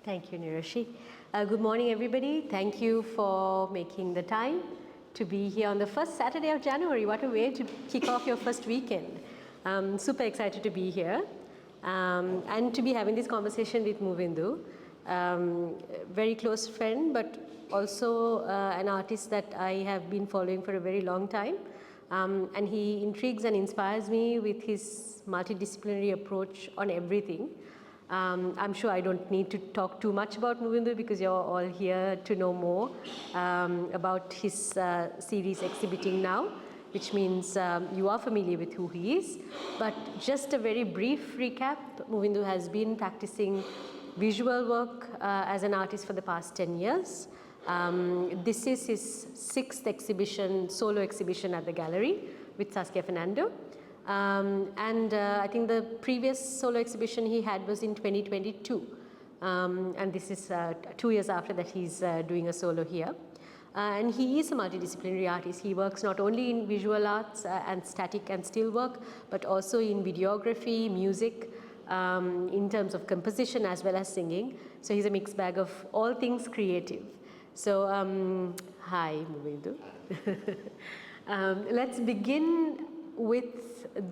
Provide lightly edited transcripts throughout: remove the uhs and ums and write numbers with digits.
Thank you, Niroshi. Good morning, everybody. Thank you for making the time to be here on the first Saturday of January. What a way to kick off your first weekend. Super excited to be here and to be having this conversation with Muvindu. Very close friend, but also an artist that I have been following for a very long time. And he intrigues and inspires me with his multidisciplinary approach on everything. I'm sure I don't need to talk too much about Muvindu because you're all here to know more about his series exhibiting now, which means you are familiar with who he is. But just a very brief recap, Muvindu has been practicing visual work as an artist for the past 10 years. This is his 6th exhibition, solo exhibition at the gallery with Saskia Fernando. I think the previous solo exhibition he had was in 2022. And this is 2 years after that he's doing a solo here. And he is a multidisciplinary artist. He works not only in visual arts and static and still work, but also in videography, music, in terms of composition as well as singing. So he's a mixed bag of all things creative. So, hi, Muvindu. Let's begin with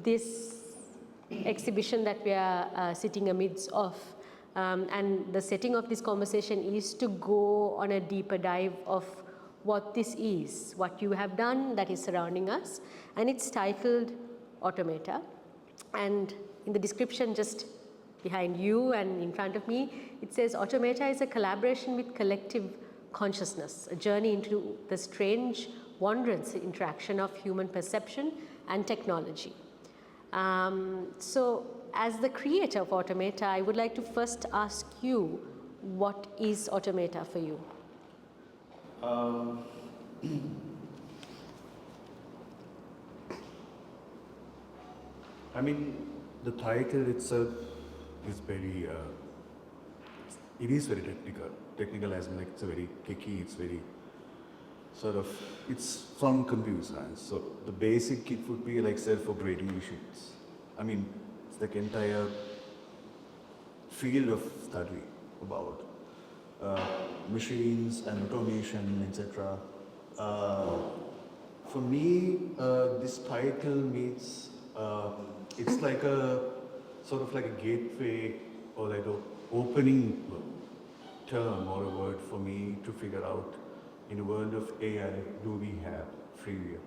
this exhibition that we are sitting amidst of. And the setting of this conversation is to go on a deeper dive of what this is, what you have done that is surrounding us. And it's titled Automata. And in the description just behind you and in front of me, it says Automata is a collaboration with collective consciousness, a journey into the strange, wondrous interaction of human perception and technology. So as the creator of Automata, I would like to first ask you, what is Automata for you? I mean, the title itself is very, it is very technical as in like it's a very kicky, it's very sort of, it's from computer science. So the basic kit would be like self-operating machines. I mean, it's like entire field of study about machines and automation, etc. For me, this title means it's like a sort of like a gateway or like an opening term or a word for me to figure out, in a world of AI, do we have free will?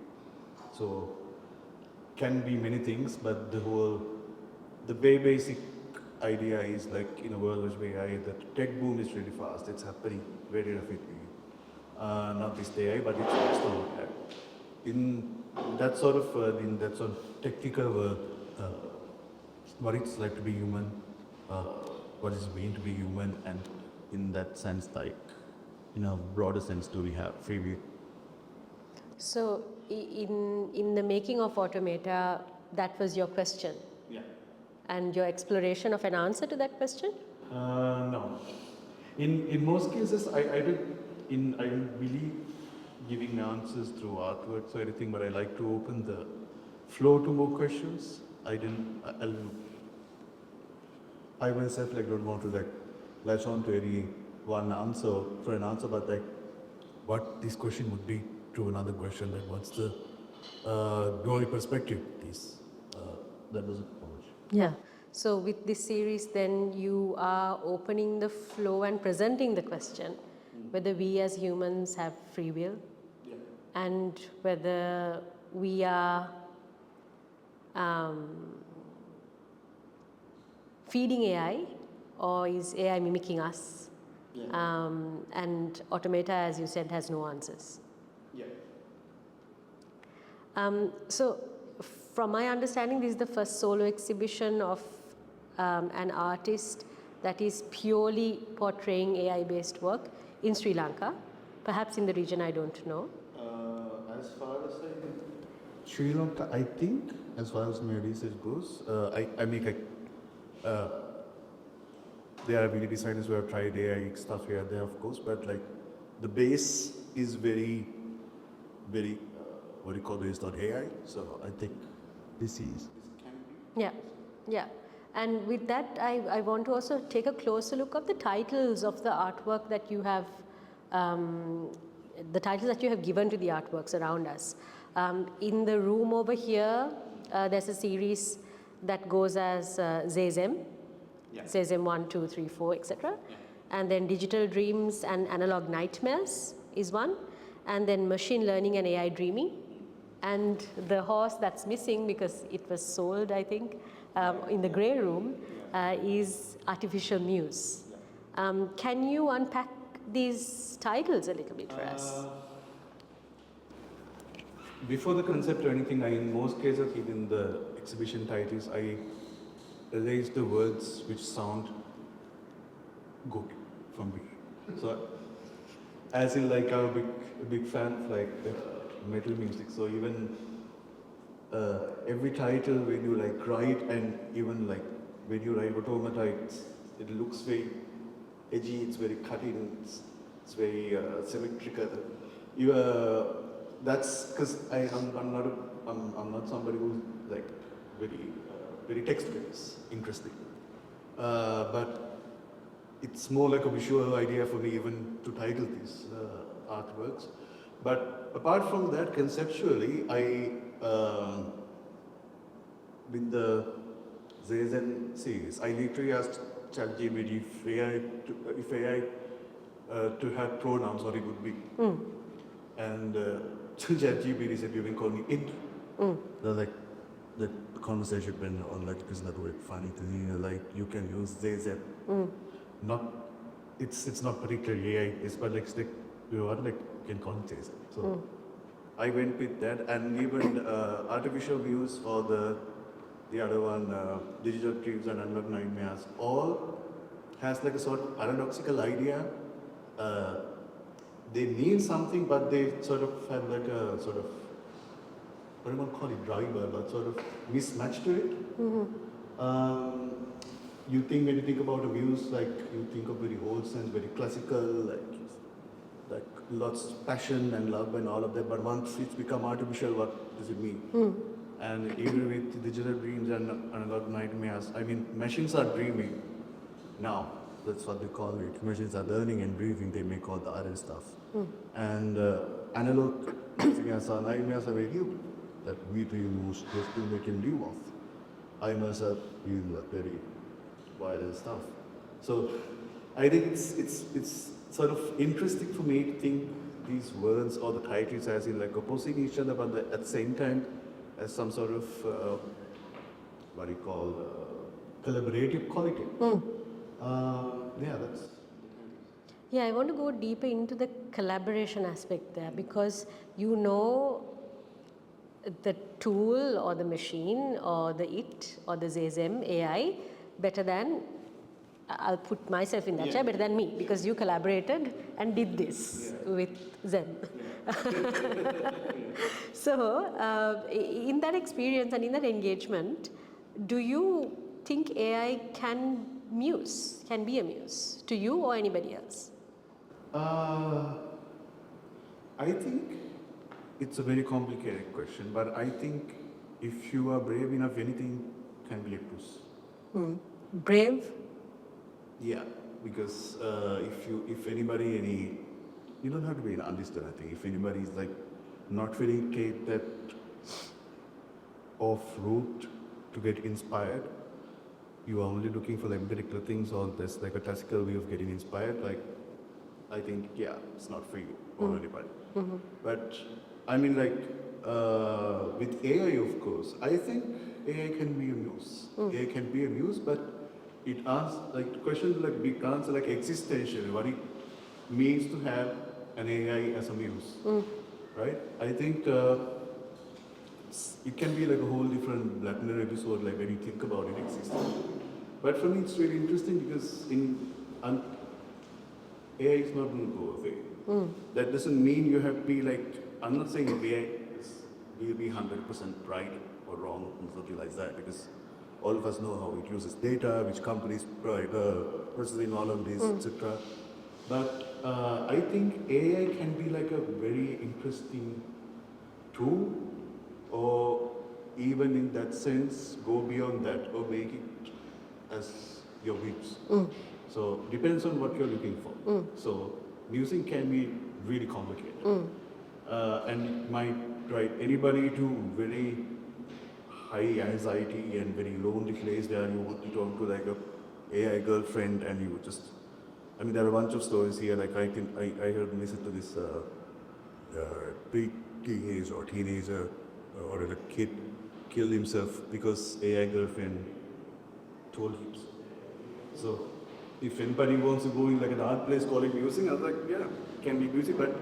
So, can be many things, but the very basic idea is like in a world of AI, the tech boom is really fast. It's happening very rapidly. Not just AI, but it's also in that sort of technical world, what it's like to be human, what is mean to be human, and in that sense, like, in a broader sense, do we have free will? So, in the making of Automata, that was your question? Yeah. And your exploration of an answer to that question? No. In most cases, I don't believe giving answers through artworks or anything, but I like to open the flow to more questions. I myself like don't want to like latch on to any one answer for an answer, but like what this question would be to another question, like what's the only perspective is that was approach. Yeah. So with this series, then you are opening the flow and presenting the question whether we as humans have free will, and whether we are feeding AI or is AI mimicking us? And Automata, as you said, has no answers. Yeah. So from my understanding, this is the first solo exhibition of an artist that is purely portraying AI-based work in Sri Lanka, perhaps in the region I don't know. As far as Sri Lanka, I think, as far as my research goes, I make there are many designers who have tried AI stuff here and there, of course, but like the base is very, very, what do you call based on AI. So I think this can be. Yeah. And with that, I want to also take a closer look at the titles of the artwork that you have, the titles that you have given to the artworks around us. In the room over here, there's a series that goes as Zezem, Zezem 1, 2, 3, 4, etc. And then Digital Dreams and Analog Nightmares is one. And then Machine Learning and AI Dreaming. And the horse that's missing because it was sold, I think, in the grey room is Artificial Muse. Can you unpack these titles a little bit for us? Before the concept or anything, in most cases, even the exhibition titles, I erase the words which sound good from me. So, as in like I'm a big fan of like metal music. So even every title when you like write, and even like when you write Automata, it looks very edgy, it's very cutting, it's very symmetrical. That's because I'm not somebody who's like very text-based, interesting. But it's more like a visual idea for me even to title these artworks. But apart from that, conceptually, with the Zazen series, I literally asked ChatGPT if AI to have pronouns, what it would be. And ChatGPT said, you can call me it. Like, the conversation went on like, it's not very funny to me, like, you can use Zazen. It's not particularly AI, but like, you can call it Zazen. So I went with that, and even Artificial Muse or the other one, Digital Dreams and Analog Nightmares, all has like a sort of paradoxical idea. They mean something, but they sort of have like a sort of, what do you want to call it, driver, but sort of mismatch to it. You think when you think about a muse, like you think of very wholesome, very classical, like lots of passion and love and all of that. But once it's become artificial, what does it mean? And even with Digital Dreams and Analog Nightmares, I mean, machines are dreaming now. That's what they call it. Machines are learning and breathing. They make all the other stuff. And analog nightmares are very new. That we use, they still making new of. I myself feel very wild and stuff. So I think it's sort of interesting for me to think these words or the titles as in like opposing each other, but at the same time as some sort of what do you call collaborative quality. That's. Yeah, I want to go deeper into the collaboration aspect there, because you know the tool or the machine or the it or the Zezem AI better than, I'll put myself in that chair, better than me, because you collaborated and did this with Zen. So in that experience and in that engagement, do you think AI can be a muse to you or anybody else? I think it's a very complicated question, but I think if you are brave enough, anything can be a muse. Brave? Yeah, because if anybody, you don't have to be an artist, I think. If anybody is like not feeling that off route to get inspired, you are only looking for like particular things, or there's like a classical way of getting inspired, like I think, it's not for you or anybody. But I mean, like with AI, of course, I think AI can be a muse. AI can be a muse, but it asks like questions like big answer like existential, what it means to have an AI as a muse, right? I think it can be like a whole different Black Mirror episode, like when you think about it existential. But for me, it's really interesting because AI is not going to go away. That doesn't mean you have to be like, I'm not saying AI will be 100% right or wrong and something like that, because all of us know how it uses data, which companies processing all of this, etc. But I think AI can be like a very interesting tool, or even in that sense, go beyond that or make it as your whims. So depends on what you're looking for. So music can be really complicated, and it might drive anybody to very high anxiety and very lonely place where you want to talk to like a AI girlfriend and you just. I mean, there are a bunch of stories here. Like I heard listen to this teenage or teenager or a kid killed himself because AI girlfriend told him so. So if anybody wants to go in like a dark place calling music, I was like, yeah, can be music, but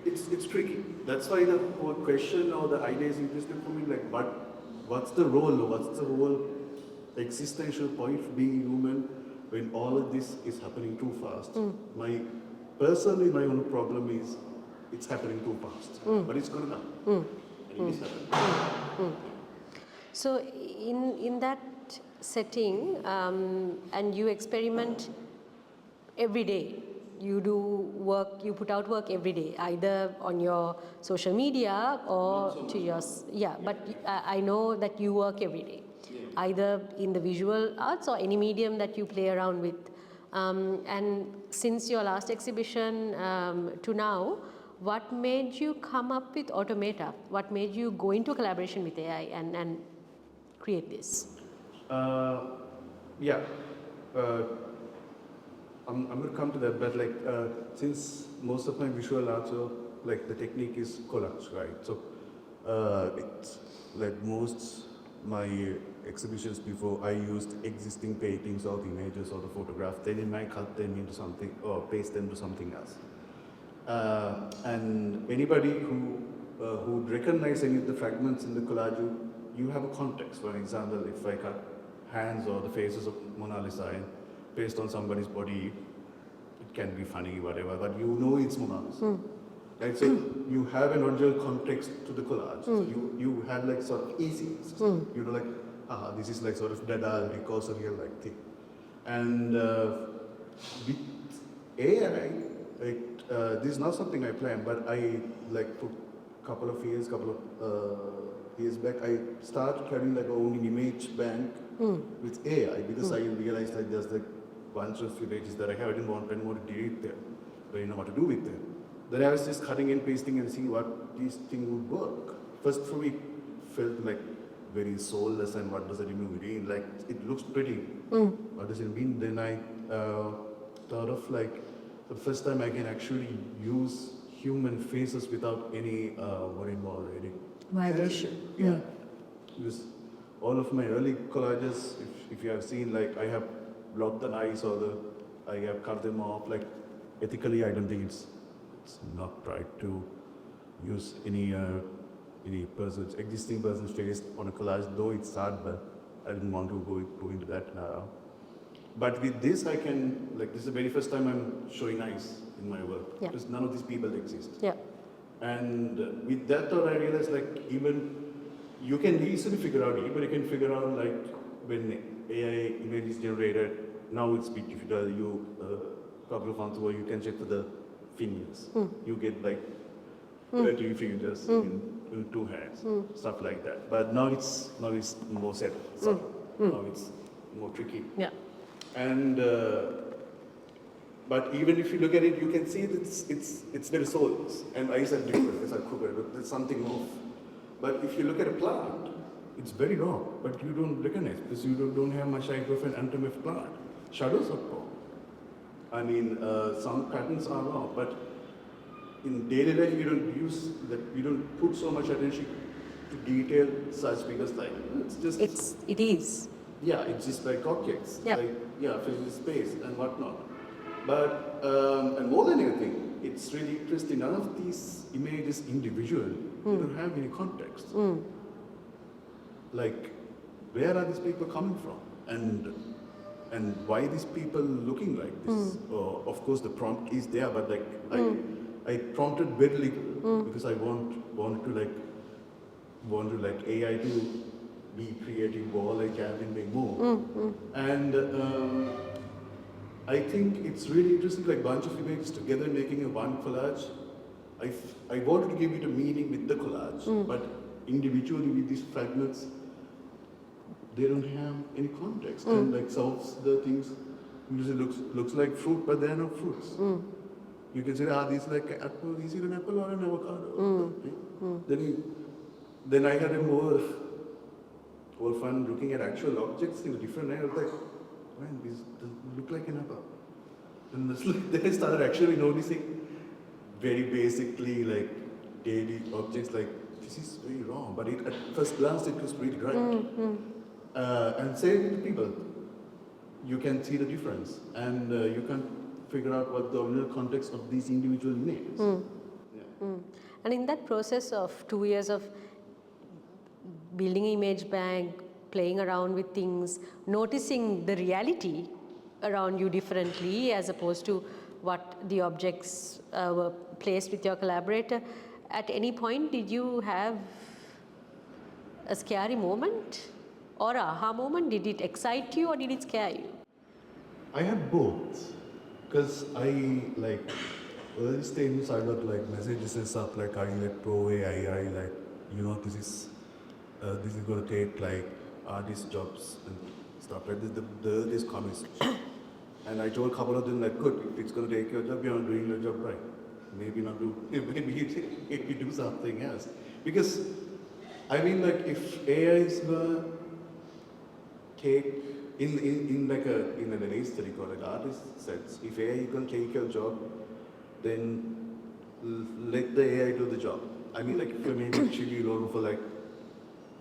it's tricky. That's why the whole question or the idea is interesting for me. Like, what's the role or what's the whole existential point of being human when all of this is happening too fast? Personally, my own problem is it's happening too fast, but it's gonna come. And it is happening. So in that setting, and you experiment every day. You do work, you put out work every day, either on your social media or so to your, but I know that you work every day, either in the visual arts or any medium that you play around with. And since your last exhibition to now, what made you come up with Automata? What made you go into collaboration with AI and create this? Yeah. I'm going to come to that, but like since most of my visual arts are like the technique is collage, right? So it's like most my exhibitions before I used existing paintings or the images or the photograph, then I cut them into something or paste them to something else. And anybody who would recognize any of the fragments in the collage, you have a context. For example, if I cut hands or the faces of Mona Lisa and based on somebody's body, it can be funny, whatever, but you know it's Mona Lisa. Right? So you have an original context to the collage. So you have like sort of easiness. You know, like, this is like sort of dada, because of real like thing. And with AI, this is not something I planned, but I like took couple of years back, I started having like own image bank with AI because I realized that there's like bunch of images that I have. I didn't want to delete them, but I didn't know what to do with them. Then I was just cutting and pasting and seeing what these things would work. First for me, felt like very soulless and what does it even mean? Like it looks pretty. What does it mean? Then I thought of like the first time I can actually use human faces without any any Vibration. yeah. Because all of my early collages, if you have seen, like I have blocked the eyes or I have cut them off. Like ethically, I don't think it's not right to use any existing person's face on a collage. Though it's sad, but I didn't want to go into that now. But with this, I can like this is the very first time I'm showing eyes in my work because none of these people exist. Yeah. And with that thought, I realized like even you can easily figure out, anybody can figure out like when AI image is generated, now it's bit difficult, you, couple of months ago, you can check for the fingers. You get like 30 fingers in two hands, stuff like that. But now it's more set. Now it's more tricky. Yeah. And but even if you look at it, you can see that it's very soulless. And eyes are different, eyes are crooked, but there's something off. But if you look at a plant, it's very raw, but you don't recognize because you don't have much idea of an anatomy of plant. Shadows are raw. I mean, some patterns are raw, but in daily life you don't use that. You don't put so much attention to detail such because like it is. Yeah, it's just like objects. Yeah. Like physical space and whatnot. But and more than anything, it's really interesting. None of these images individually, they don't have any context. Like, where are these people coming from? And why these people looking like this? Of course, the prompt is there, but like I prompted very little because I want to like AI to be creative or like having more. And I think it's really interesting, like bunch of images together making a one collage. I wanted to give it a meaning with the collage, but individually with these fragments, they don't have any context and like solves the things. Usually looks like fruit, but they're not fruits. You can say, these like apple. Is it an apple or an avocado? Right? Then I had a more fun looking at actual objects in a different way. I was like, man, these look like an apple. And then I started actually noticing very basically like daily objects like this is very wrong, but at first glance it was pretty right. And same with people, you can see the difference, and you can figure out what the original context of these individual images. Yeah. And in that process of 2 years of building an image bank, playing around with things, noticing the reality around you differently as opposed to what the objects were placed with your collaborator, at any point did you have a scary moment or a aha moment? Did it excite you or did it scare you? I had both, because I like early stages I got like messages and stuff like I let go away. I like this is going to take like artist jobs and stuff like this. The earliest comments, and I told a couple of them like, good, if it's going to take your job, you're not doing your job right. Maybe not do. Maybe do something else, because I mean like if AIs were take in like an aesthetic or like artist sense, if AI can take your job, then let the AI do the job. I mean like if you're making a chili roll for like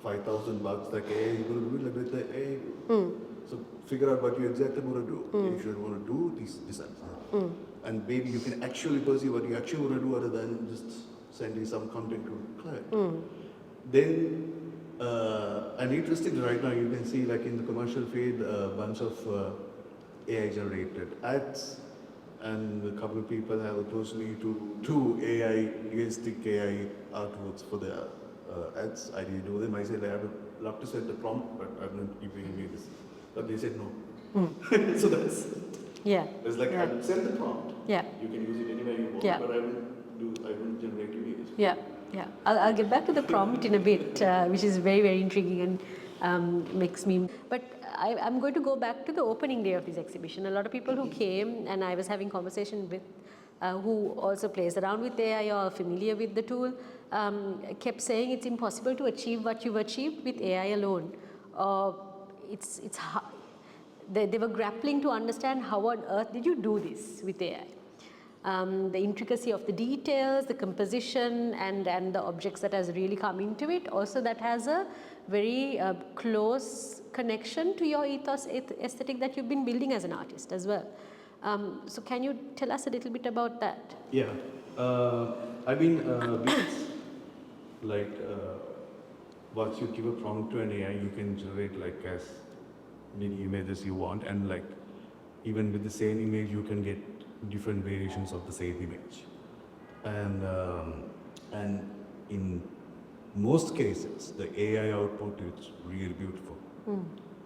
$5,000, like AI is going to do it, like let the AI do. So figure out what you exactly want to do. If you want to do these designs, and maybe you can actually perceive what you actually want to do other than just sending some content to client. Then and interesting right now, you can see like in the commercial feed a bunch of AI generated ads, and a couple of people have approached me to do AI, realistic AI artworks for their ads. I didn't do them. I said I would love to set the prompt, but I'm not giving me this. But they said no. So that's it's like I would set the prompt. Yeah. You can use it anywhere you want, but I wouldn't generate images. Yeah. I'll get back to the prompt in a bit, which is very, very intriguing and makes me. But I'm going to go back to the opening day of this exhibition. A lot of people who came, and I was having conversation with, who also plays around with AI or are familiar with the tool, kept saying it's impossible to achieve what you've achieved with AI alone. It's hard. They were grappling to understand how on earth did you do this with AI. The intricacy of the details, the composition, and the objects that has really come into it. Also, that has a very close connection to your ethos aesthetic that you've been building as an artist as well. So, can you tell us a little bit about that? Yeah, I mean, because like once you give a prompt to an AI, you can generate like as many images you want, and like even with the same image, you can get different variations of the same image, and in most cases the AI output is really beautiful.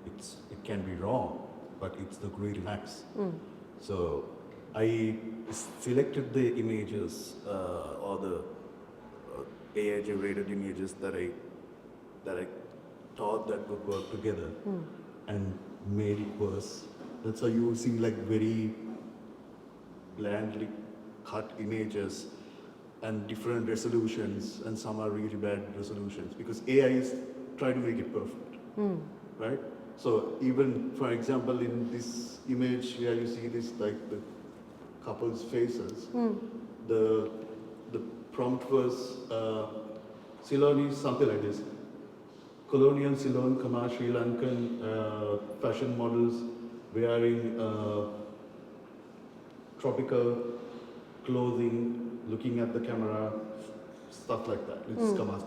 It can be wrong, but it's the great max. So I selected the images or the AI generated images that I thought that would work together, and made it worse. That's why you see like very blandly cut images and different resolutions, and some are really bad resolutions because AI is trying to make it perfect, right? So even, for example, in this image where you see this like the couple's faces, the prompt was Ceylon is something like this: colonial Ceylon, Sri Lankan fashion models wearing tropical clothing, looking at the camera, stuff like that. It's commas.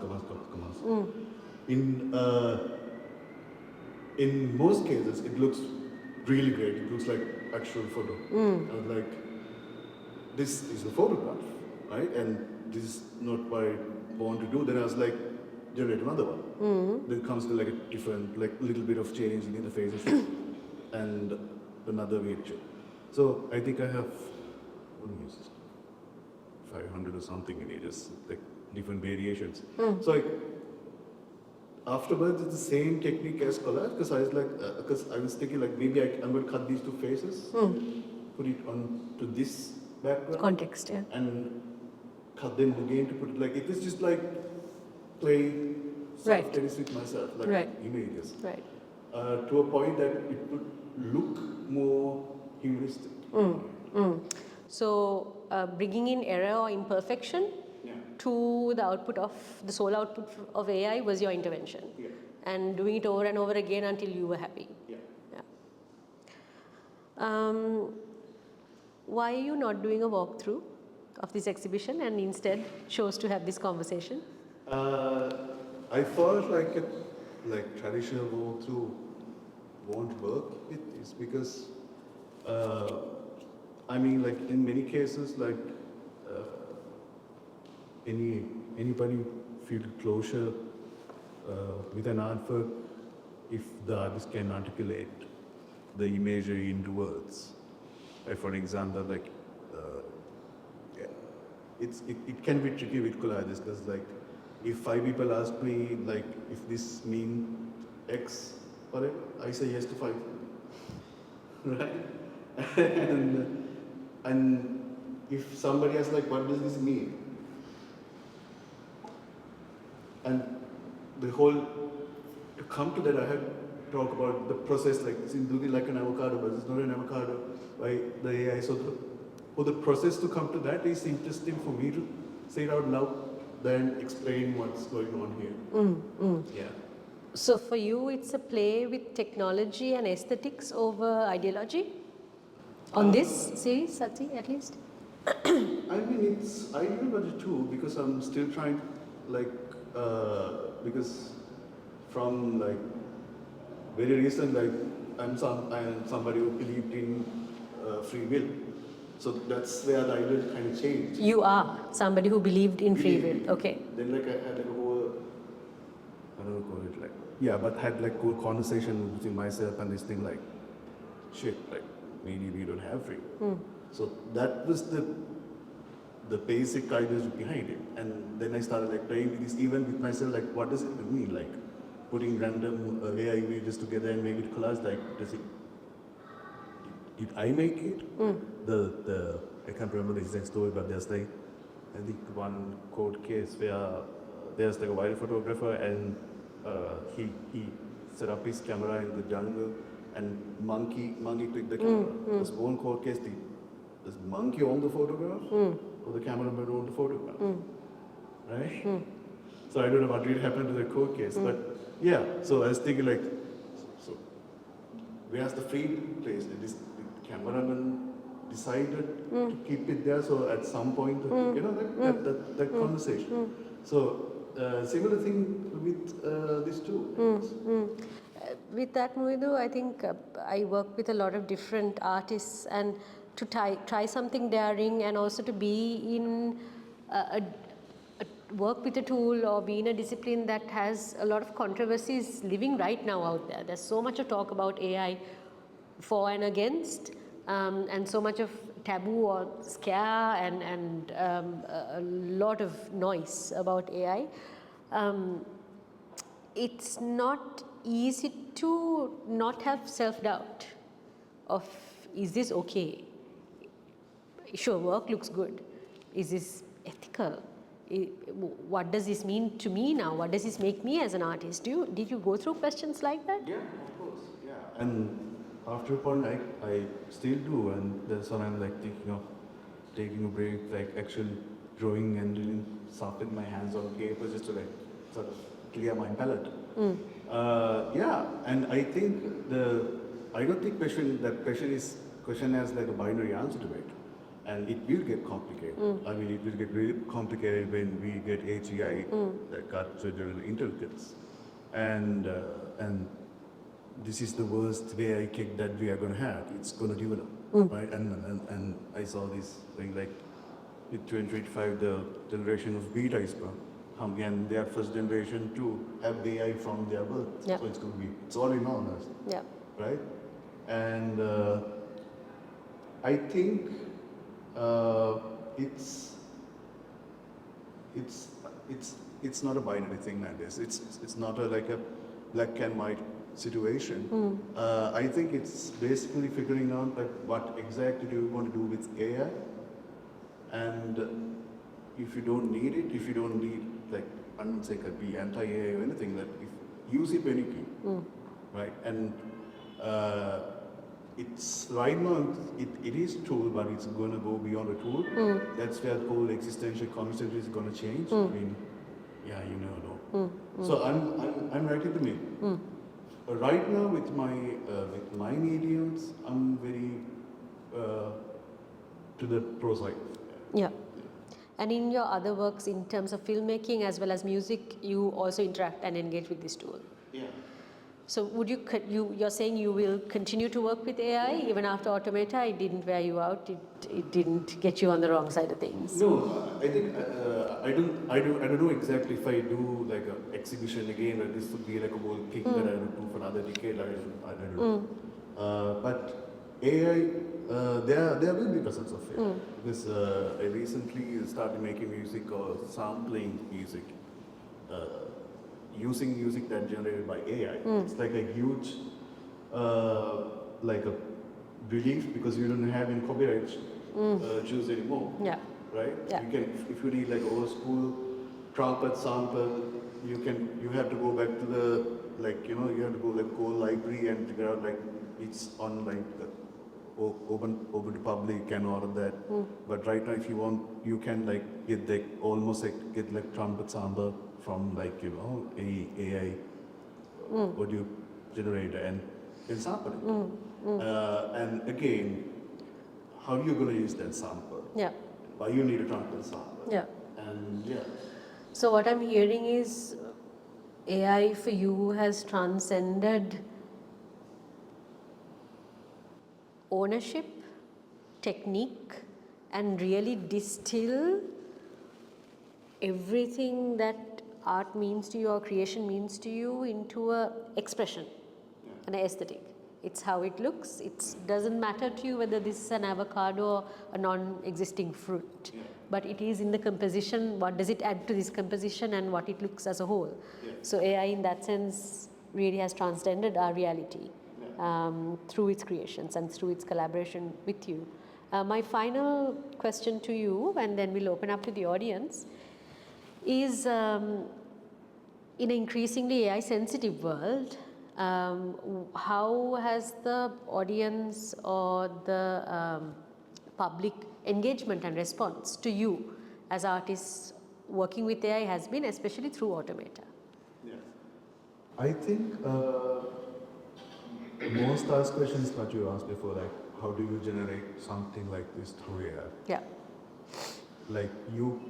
In most cases, it looks really great. It looks like actual photo. I was like, this is a photograph, right? And this is not what I want to do. Then I was like, generate another one. Then comes to like a different, like little bit of change in the faces and another variation. So I think I have 500 or something images, like different variations. So afterwards, it's the same technique as collage because I was like, because I was thinking like maybe I'm going to cut these two faces, put it on to this background, Context, yeah. and cut them again to put it like it was just like playing Right. self-tennis with myself, like Right. images, Right. to a point that it would look more humanistic. So, bringing in error or imperfection Yeah. to the output of the sole output of AI was your intervention, Yeah. and doing it over and over again until you were happy. Yeah. Yeah. Why are you not doing a walkthrough of this exhibition and instead chose to have this conversation? I felt like traditional walkthrough won't work with this because I mean like in many cases like anybody feel closure with an artwork if the artist can articulate the imagery into words. For example, like yeah, it can be tricky with collages because like if 5 people ask me like if this mean X, whatever, I say yes to 5, right? and if somebody asks like what does this mean, and the whole to come to that I had to talk about the process like it's looking like an avocado but it's not an avocado by the AI. So the process to come to that is interesting for me to say it out loud than explain what's going on here. Yeah. So, for you, it's a play with technology and aesthetics over ideology? On this series, Sati, at least? I mean, it's ideology too because I'm still trying, like, because from like very recent, like I'm somebody who believed in free will, so that's where the ideology kind of changed. You are somebody who believed in free will. Okay. Then like I had like a whole, I don't know call it like, yeah, but had like whole conversation between myself and this thing like, shit, like maybe we don't have free will. So that was the basic ideas behind it. And then I started like playing with this even with myself, like what does it mean? Like putting random AI images together and make it collage, like does it, did I make it? I can't remember the exact story, but there's like, I think one court case where there's like a wild photographer and he set up his camera in the jungle and monkey clicked the camera. There's one court case, does monkey own the photograph or the cameraman own the photograph? Right? So I don't know what really happened to the court case, but yeah, so I was thinking like, so where's the free place? The cameraman decided to keep it there, so at some point, you know, that conversation. So similar thing with this too. With that, Muvindu, I think I work with a lot of different artists, and to try something daring and also to be in work with a tool or be in a discipline that has a lot of controversies living right now out there. There's so much of talk about AI for and against, and so much of taboo or scare and a lot of noise about AI. It's not easy to not have self-doubt of, is this okay? Sure, work looks good. Is this ethical? What does this mean to me now? What does this make me as an artist? Did you go through questions like that? Yeah, of course. Yeah. And after a point, I still do, and that's when I'm like thinking of taking a break, like actually drawing and doing stuff with my hands on paper just to like sort of clear my palette. Yeah, and I think I don't think question has like a binary answer to it. And it will get complicated. I mean, it will get really complicated when we get AGI, like artificial intelligence. And this is the worst AI kick that we are going to have. It's going to develop, right? And I saw this thing like with 2025, the generation of beta is coming, and their first generation to have AI from their birth. Yep. So it's going to be, it's all enormous, Yeah. right? And I think it's it's not a binary thing nowadays. It's not like a black and white situation. I think it's basically figuring out like what exactly do you want to do with AI, and if you don't need it, if you don't need like I'm not saying be anti-AI or anything, that if use it when you can, right? And it's right now it is tool, but it's going to go beyond a tool. That's where the whole existential concept is going to change. I mean, yeah, you never know. So I'm right in the middle. Right now with my mediums, I'm very to the pro side. Yeah. And in your other works, in terms of filmmaking as well as music, you also interact and engage with this tool. Yeah. So would you're saying you will continue to work with AI even after Automata? It didn't wear you out. It didn't get you on the wrong side of things. No, I think I don't know exactly if I do like an exhibition again, or this would be like a whole thing that I would do for another decade. I don't know. But AI, there will be presence of it because I recently started making music or sampling music. Using music that generated by AI. It's like a huge, like a relief because you don't have any copyright issues anymore. Yeah. Right? Yeah. You can, if you need like old school trumpet sample, you have to go back to the, like, you have to go like whole library and figure out like it's on like open to public and all of that. But right now if you want, you can like get like almost like get like trumpet sample from like any AI audio generator and sample it. And again, how are you going to use that sample? Yeah. Why you need a trumpet sample? Yeah. And yeah. So what I'm hearing is AI for you has transcended ownership, technique, and really distill everything that art means to you or creation means to you into a expression, an aesthetic. It's how it looks. It doesn't matter to you whether this is an avocado or a non-existing fruit, but it is in the composition. What does it add to this composition and what it looks as a whole? So AI in that sense really has transcended our reality through its creations and through its collaboration with you. My final question to you, and then we'll open up to the audience, is in an increasingly AI sensitive world, how has the audience or the public engagement and response to you as artists working with AI has been, especially through Automata? Yeah. I think most asked questions that you asked before, like how do you generate something like this through AI? Yeah. Like you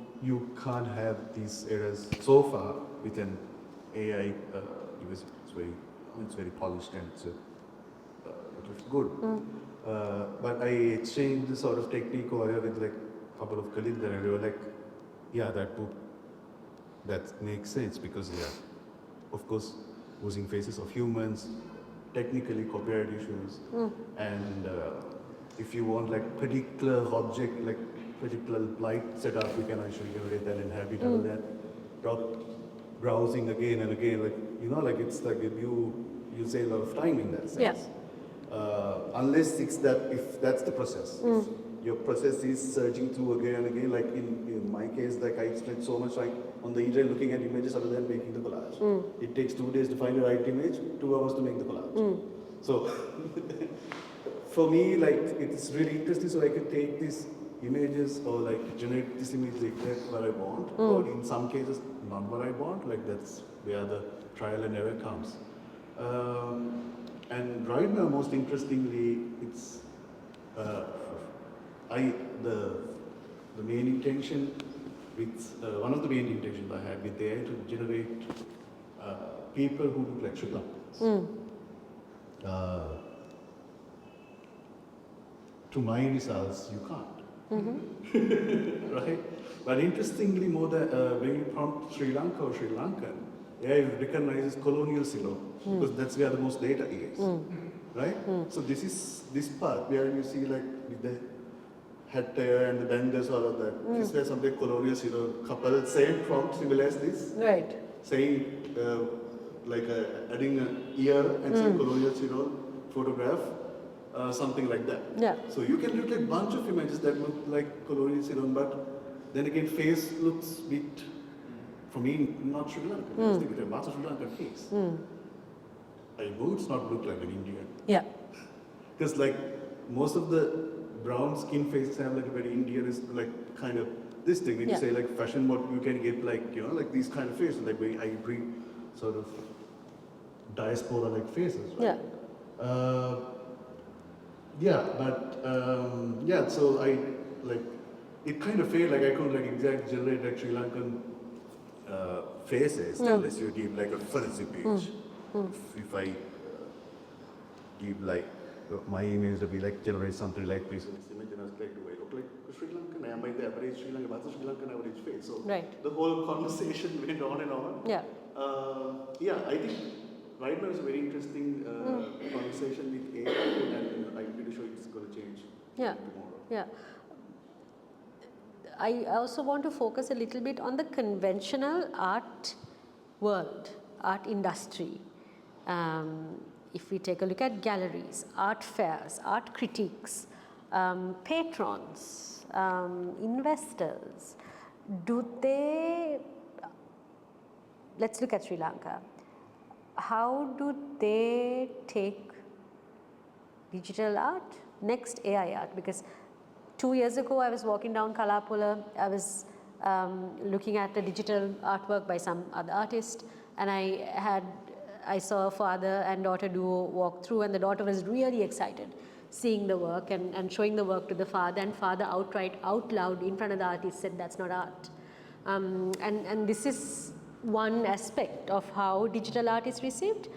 can't have these errors so far with an AI. Because it's very polished and it's good. But I exchanged this sort of technique over here with like a couple of colleagues, and they were like, yeah, that makes sense because of course, using faces of humans, technically copyright issues, and if you want like particular object, like particular light setup, you can actually generate that and have it out of that. Browsing again and again, like like it's like you save a lot of time in that sense. Yeah. Unless it's that, if that's the process. If your process is searching through again and again, like in my case, like I spent so much time on the internet looking at images other than making the collage. It takes 2 days to find the right image, 2 hours to make the collage. So for me, like it's really interesting, so I can take these images or like generate this image exactly what I want, or in some cases not what I want. Like that's where the trial and error comes. And right now, most interestingly, it's the main intention with one of the main intentions I have with AI to generate people who look like Sri Lankans. To my results, you can't. Right? But interestingly, more than when you prompt Sri Lanka or Sri Lankan, AI recognizes colonial silo because that's where the most data is. Right? So this is this part where you see like with the hair and then there's all of that. This was something colonial, couple, same prompt, similar as this. Right. Saying, adding an ear and saying colonial, photograph, something like that. Yeah. So you can look like bunch of images that look like colonial, but then again, face looks bit, for me, not Sri Lankan. I was thinking, what's a Sri Lankan face? I know it's not look like an Indian. Yeah. Because like most of the brown skin faces have like a very Indian is like kind of this thing. When you say like fashion, what you can get like like these kind of faces, like very ivory sort of diaspora like faces, right? Yeah. So I like it kind of felt like I could like exact generate like Sri Lankan faces unless you give like a fancy page. If I give like my image to be like generate something like this image, and I was like, do I look like a Sri Lankan? Am I the average Sri Lankan? What's a Sri Lankan average face? So the whole conversation went on and on. Yeah. I think right now is a very interesting conversation with AI, and I'm pretty sure it's going to change tomorrow. Yeah. I also want to focus a little bit on the conventional art world, art industry. If we take a look at galleries, art fairs, art critiques, patrons, investors, let's look at Sri Lanka. How do they take digital art, next AI art? Because 2 years ago I was walking down Kalapula, I was looking at a digital artwork by some other artist, and I saw a father and daughter duo walk through, and the daughter was really excited seeing the work and showing the work to the father, and father out loud in front of the artist said, that's not art. And this is one aspect of how digital art is received.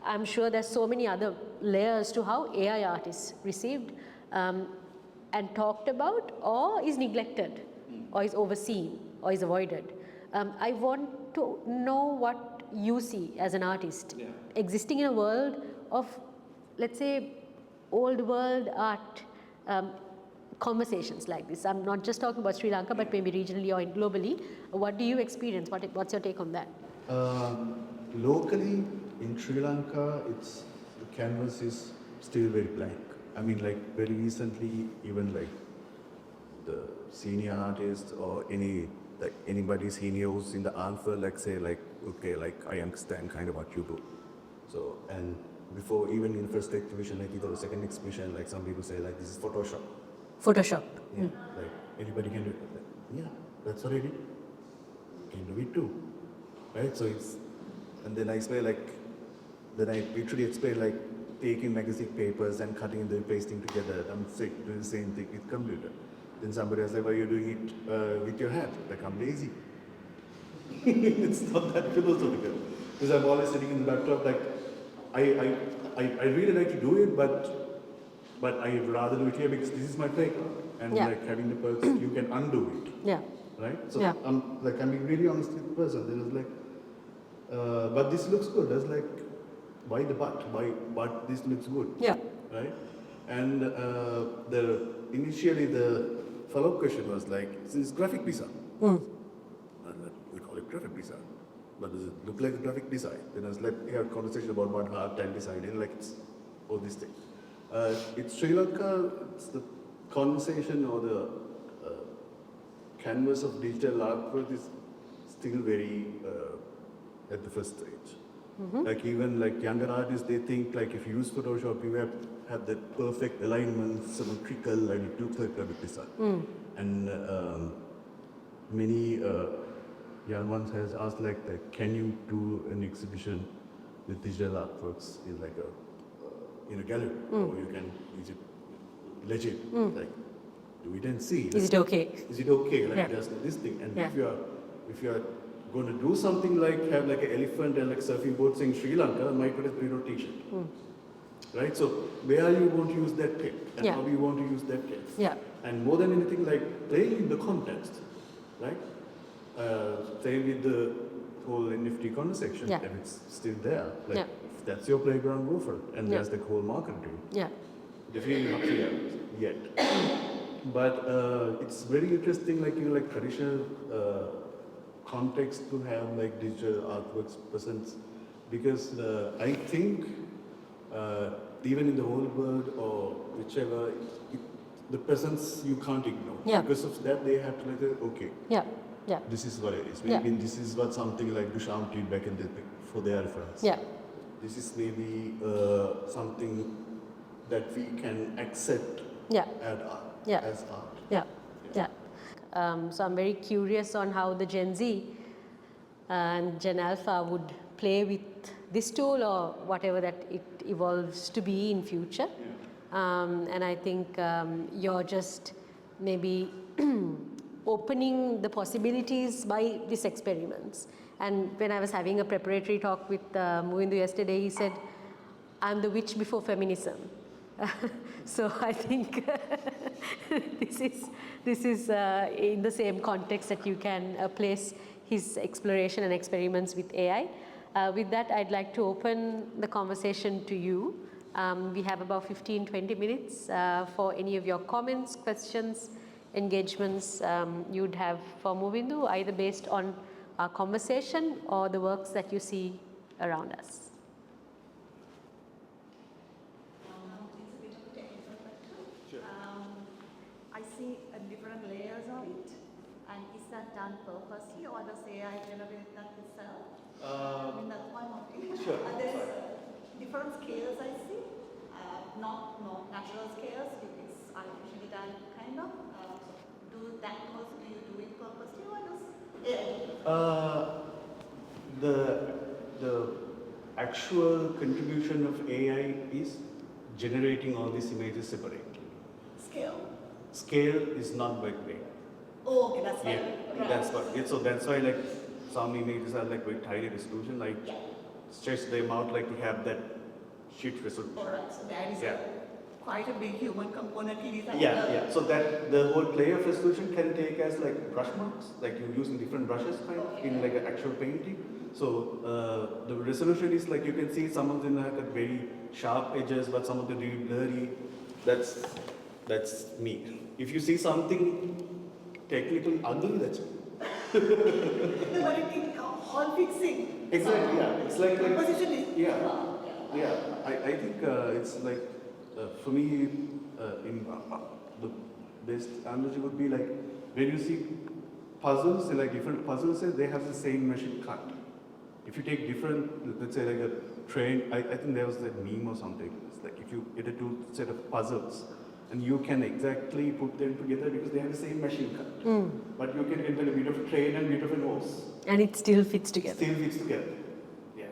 I'm sure there's so many other layers to how AI art is received and talked about, or is neglected, or is overseen, or is avoided. I want to know what you see as an artist existing in a world of, let's say, old world art conversations like this. I'm not just talking about Sri Lanka, but maybe regionally or globally. What do you experience? What's your take on that? Locally in Sri Lanka, the canvas is still very blank. I mean, like very recently, even like the senior artists or anybody senior who's in the art field, like say like, okay, like I understand kind of what you do. So, and before even in first exhibition, like either second exhibition, like some people say like this is Photoshop. Photoshop. Yeah, like anybody can do it. Like, yeah, that's what I did. You can do it too, right? So it's, and then I explain like, then I literally explain like taking magazine papers and cutting and then pasting together. I'm doing the same thing with computer. Then somebody else like, why are you doing it with your hand? Like, I'm lazy. It's not that philosophical. Because I'm always sitting in the laptop, like, I really like to do it, but I'd rather do it here because this is my playground. And like having the perks, you can undo it. Yeah. Right? So I'm being really honest with the person. There was like, but this looks good. There's like, why the but this looks good. Yeah. Right? And initially the follow-up question was like, since graphic design, we call it graphic design, but does it look like a graphic design? Then I was like, we had a conversation about what art and design, and like it's all these things. It's Sri Lanka, it's the conversation or the canvas of digital artwork is still very at the first stage. Like even like younger artists, they think like if you use Photoshop, you have that perfect alignment, symmetrical, and it looks like graphic design. And many young ones has asked like, can you do an exhibition with digital artworks in like in a gallery, or you can is it legit, like do it and see. Is it okay? Is it okay? Like just this thing, and if you are going to do something like have like an elephant and like surfing board saying Sri Lanka, might put a Piro t-shirt. Right? So where are you going to use that text? And how do you want to use that text? Yeah. And more than anything, like playing in the context, right? Same with the whole NFT conversation, and it's still there. Like if that's your playground, go for it. And that's the whole market too. Yeah. Definitely not here yet. But it's very interesting, like like traditional context to have like digital artworks presents, because I think even in the whole world or whichever, the presence you can't ignore. Yeah. Because of that, they have to like okay. Yeah. Yeah. This is what it is. Yeah. Maybe this is what something like Duchamp did back in the day for their reference. Yeah. This is maybe something that we can accept Yeah. as art. Yeah. As art. Yeah. Yeah. So I'm very curious on how the Gen Z and Gen Alpha would play with this tool or whatever that it evolves to be in future. And I think you're just maybe opening the possibilities by these experiments. And when I was having a preparatory talk with Muvindu yesterday, he said, I'm the witch before feminism. So I think this is in the same context that you can place his exploration and experiments with AI. With that, I'd like to open the conversation to you. We have about 15-20 minutes for any of your comments, questions, engagements you'd have for Muvindu, either based on our conversation or the works that you see around us. I see different layers of it, and is that done purposely or does AI generate that itself? I mean, that's one more thing. Sure. There's different scales I see, not natural scales, it's artificially done kind of. Do you do it purposely or does AI? The actual contribution of AI is generating all these images separately. Scale is not by way. Oh, okay, that's Yeah, right. that's what. Yeah, so that's why like some images are like very high resolution, like stretch them out like to have that sheet resolution. Alright, so that is quite a big human component in it. Yeah. So that the whole layer of resolution can take as like brush marks, like you're using different brushes kind of in like an actual painting. So the resolution is like you can see some of them have got very sharp edges, but some of them really blurry. That's me. If you see something technically ugly, that's me. But it all fixing. Exactly. Yeah. It's like Composition is. Yeah. I think it's like for me in the best analogy would be like when you see puzzles, like different puzzles, they have the same machine cut. If you take different, let's say like a train, I think there was that meme or something. It's like if you get a two set of puzzles and you can exactly put them together because they have the same machine cut. But you can get a bit of a train and a bit of a nose. And it still fits together. Still fits together. Yeah.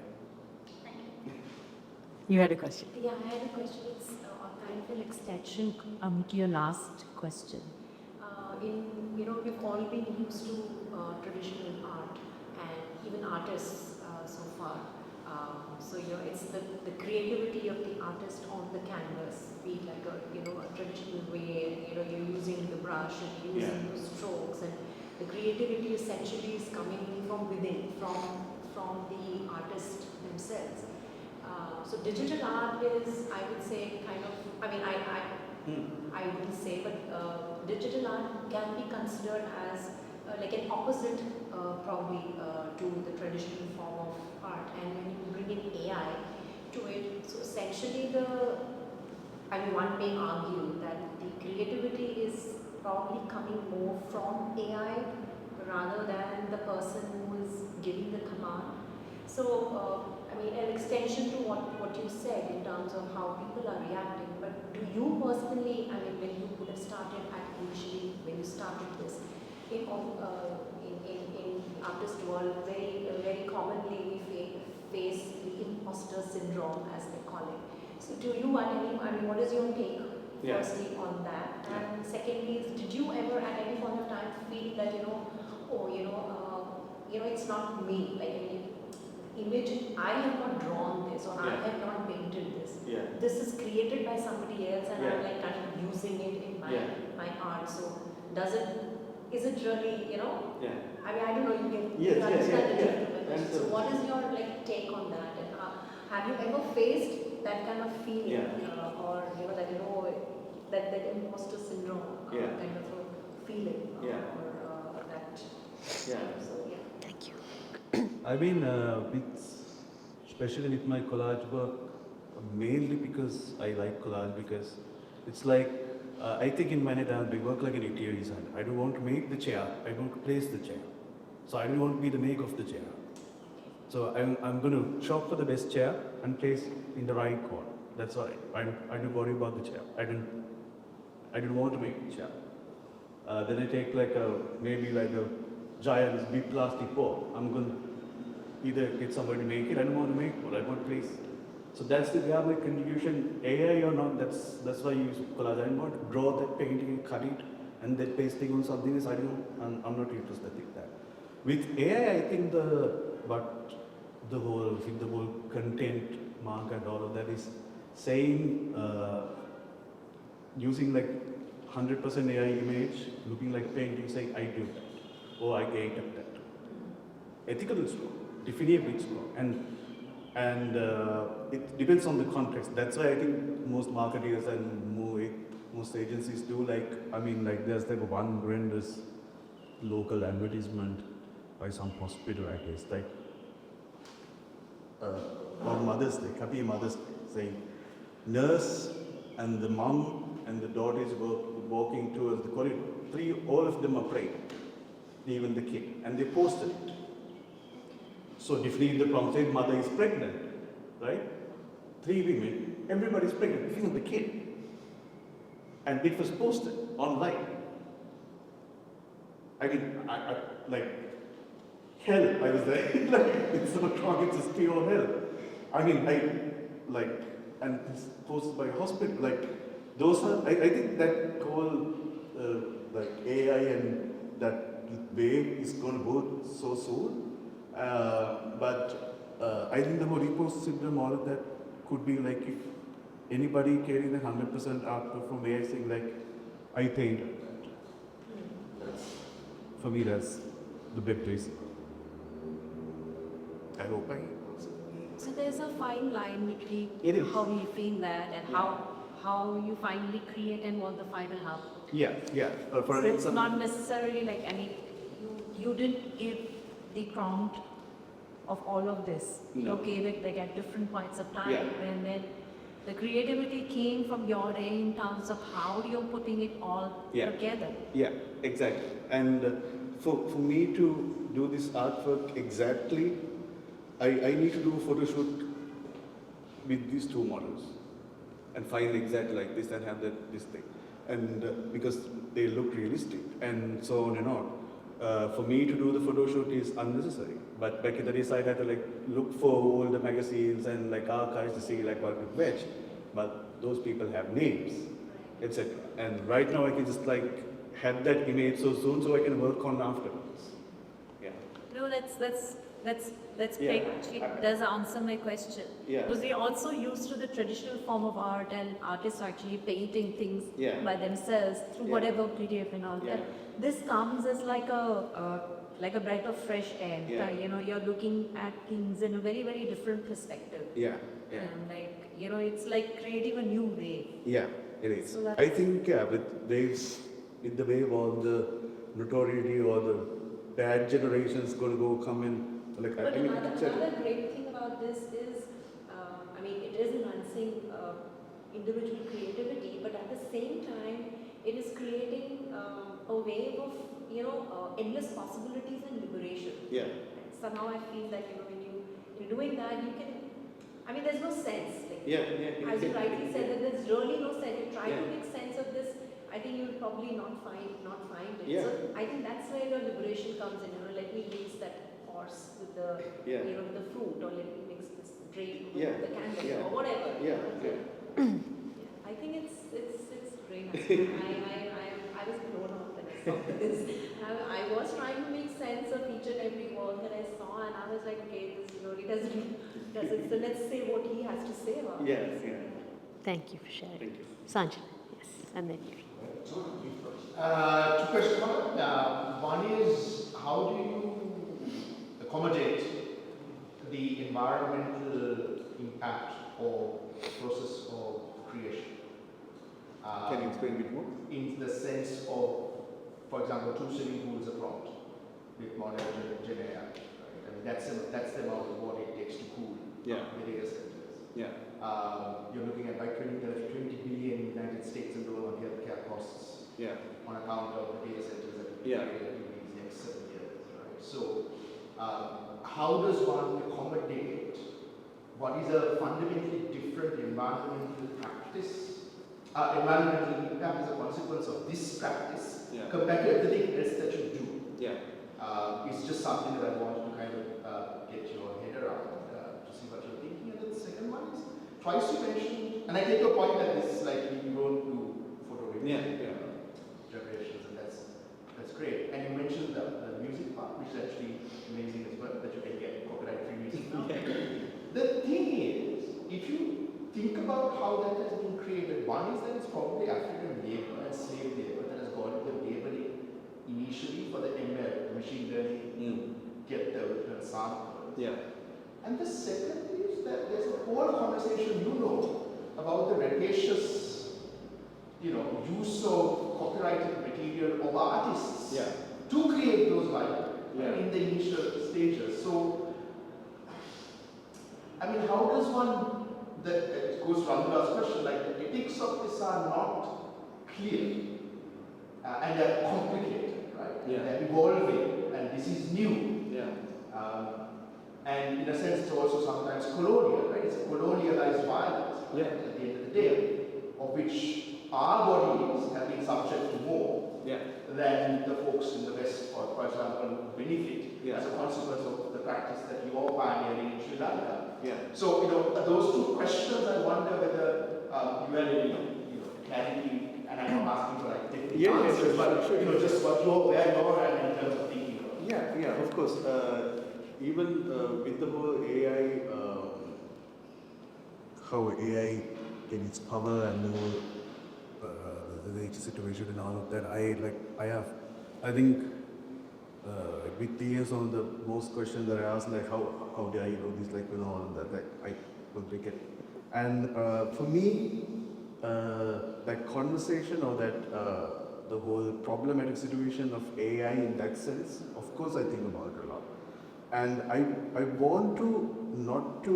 You had a question. Yeah, I had a question. It's kind of an extension to your last question. We've all been used to traditional art and even artists so far. It's the creativity of the artist on the canvas, be it like a traditional way, you're using the brush and using those strokes, and the creativity essentially is coming from within, from the artist themselves. So digital art is, I would say, kind of, I wouldn't say, but digital art can be considered as like an opposite probably to the traditional form of art. And when you bring in AI to it, so essentially one may argue that the creativity is probably coming more from AI rather than the person who is giving the command. So, an extension to what you said in terms of how people are reacting, but do you personally, when you would have started initially, when you started this, in artist world, very commonly we face the imposter syndrome, as they call it. So do you, what is your take, firstly, on that? And secondly, did you ever at any point of time feel that, it's not me, image, I have not drawn this or I have not painted this. This is created by somebody else and I'm kind of using it in my art. So is it really, I don't know, you can understand the drift. So what is your take on that? And have you ever faced that kind of feeling or that that imposter syndrome Yeah. kind of a feeling Yeah. or that. Yeah. So yeah. Thank you. I mean, especially with my collage work, mainly because I like collage because it's like, I think in my head I work like an interior designer. I don't want to make the chair, I want to place the chair. So I don't want to be the make of the chair. So I'm going to shop for the best chair and place in the right corner. That's why I don't worry about the chair. I didn't want to make the chair. Then I take maybe like a giant big plastic ball. I'm going to either get somebody to make it. I don't want to make it, I want to place it. So that's the way my contribution, AI or not, that's why I use collage. I don't want to draw that painting and cut it and then pasting on something else. I'm not interested in that. With AI, I think the whole content mark and all of that is saying, using like 100% AI image, looking like painting, saying I do that, or I get at that. Ethical is wrong, definitively it's wrong, and it depends on the context. That's why I think most marketers and most agencies do there's like one horrendous local advertisement by some hospital, I guess, on Mother's Day, Happy Mother's Day, saying nurse and the mom and the daughters were walking towards the corridor. All of them are pregnant, even the kid, and they posted it. So definitely the prompt said mother is pregnant, right? 3 women, everybody's pregnant, even the kid. And it was posted online. I mean, I like hell, I was there. It's not wrong, it's just pure hell. I mean, and it's posted by a hospital. Those are, I think that whole AI and that wave is going to go so soon. I think the whole repost syndrome, all of that could be like if anybody carrying the 100% output from AI saying I painted that. For me, that's the big place. I hope I. So there's a fine line between It is. how you feel that and how you finally create and what the final output. Yeah. So it's not necessarily you didn't give the prompt of all of this. No. You gave it at different points of time, Yeah. and then the creativity came from your end in terms of how you're putting it all Yeah. together. Yeah, exactly. And for me to do this artwork exactly, I need to do a photo shoot with these two models and find exactly like this and have this thing. And because they look realistic and so on and on. For me to do the photo shoot is unnecessary. But back in the days, I had to look for all the magazines and archives to see what to fetch. But those people have names, etc. And right now I can just have that image so soon so I can work on afterwards. Yeah. No, that's Yeah. great. It does answer my question. Yeah. Because we also used to the traditional form of art and artists actually painting things Yeah. by themselves through Yeah. whatever PDF and all Yeah. that. This comes as like a breath of fresh air. Yeah. You're looking at things in a very, very different perspective. Yeah. Yeah. And it's like creating a new way. Yeah, it is. So I think with the wave all the notoriety or the bad generations going to come in. But another great thing about this is, it is enhancing individual creativity, but at the same time, it is creating a wave of, endless possibilities and liberation. Yeah. Somehow I feel that, when you're doing that, you can, there's no sense. Yeah. As you rightly said, that there's really no sense. You try Yeah. to make sense of this, I think you'll probably not find it. Yeah. So I think that's where the liberation comes in. Let me mix that horse with the Yeah. with the fruit, or let me mix this grape with Yeah. the candle, Yeah. or whatever. Yeah. I think it's great. I was blown off when I saw this. I was trying to make sense of each and every work that I saw, and I was like, okay, this really does it. So let's say what he has to say about Yeah, this. yeah. Thank you for sharing. Thank you. Sanjana, yes, and then you. Two questions. One is, how do you accommodate the environmental impact or process of creation? Can you explain a bit more? In the sense of, for example, two swimming pools are prompt with modern Gen AI. Right? I mean, that's the amount of water it takes to cool the data centers. Yeah. You're looking at by 2030, 20 billion United States alone on healthcare costs on account of the data centers that will be created in these next 7 years. Right? So, how does one accommodate what is a fundamentally different environmental practice, environmental impact as a consequence of this practice compared to everything else that you do? It's just something that I wanted to kind of get your head around to see what you're thinking. And then the second one is, twice you mentioned, and I take your point that this is like you don't do photo generations, and that's great. And you mentioned the music part, which is actually amazing as well, that you can get copyright-free music now. The thing is, if you think about how that has been created, one is that it's probably African labor and slave labor that has gone into laboring initially for the ML, machine learning, get the samples. And the second is that there's a whole conversation, about the rapacious, use of copyrighted material of artists to create those libraries in the initial stages. So, I mean, how does one, it goes to Randhula's question, like the ethics of this are not clear and they're complicated, right? They're evolving and this is new. And in a sense, it's also sometimes colonial, right? It's a colonialized violence at the end of the day, of which our bodies have been subject to more than the folks in the West, or for example, benefit as a consequence of the practice that you are pioneering in Sri Lanka. So, those two questions, I wonder whether you have any, clarity, and I'm not asking for like different answers, but just what where you're at in terms of thinking about it. Of course. Even with the whole AI, how AI in its power and the whole the nature situation and all of that, I think with the years on the most questions that I asked, like how did I know this, all that, I will pick it. And for me, that conversation or that the whole problematic situation of AI in that sense, of course I think about it a lot. And I want to not to